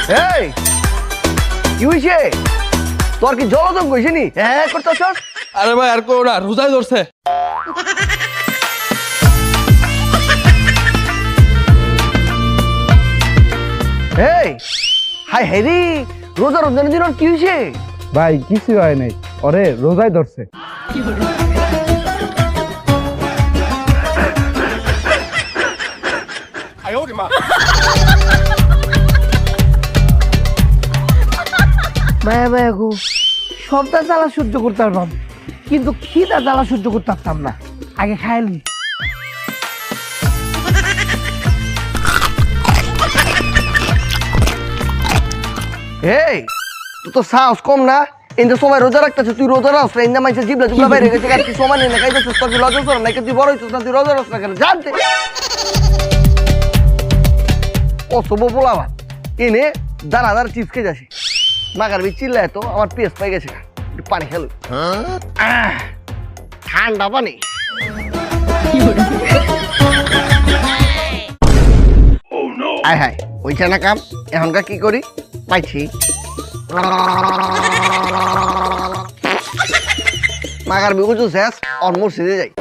এই কি হইছে তোর কি জলদম কইছে নি হ্যাঁ করতেছ আরে ভাই আর কো না রোজাই ধরছে এই হাই হেরি রোজা রমজানের দিন ওর কি হইছে ভাই কিছু হয় নাই ওরে রোজাই ধরছে মায়া মায়া গো সবটা জ্বালা সহ্য করতে পারতাম কিন্তু খিদা জ্বালা সহ্য করতে পারতাম না আগে খাইলি এই তুই তো সাহস কম না ইন্দা সময় রোজা রাখতেছ তুই রোজা রাখ না ইন্দা মাইছে জিবলা জুবলা বাইরে গেছে আর তুই সময় নেই না খাইতেছিস তোর লজ্জা কর না তুই বড় হইছিস না তুই রোজা রাখ না কেন জানতে ও সব বলাবা এনে দানাদার চিপস খেয়ে যাসি মাগার বি চিল্লায় তো আমার পেস পাই গেছে একটু পানি খেলো ঠান্ডা পানি আয় হায় ওইটা না কাম এখনকার কি করি পাইছি মাগার বিগুজু শেষ অন মসজিদে যাই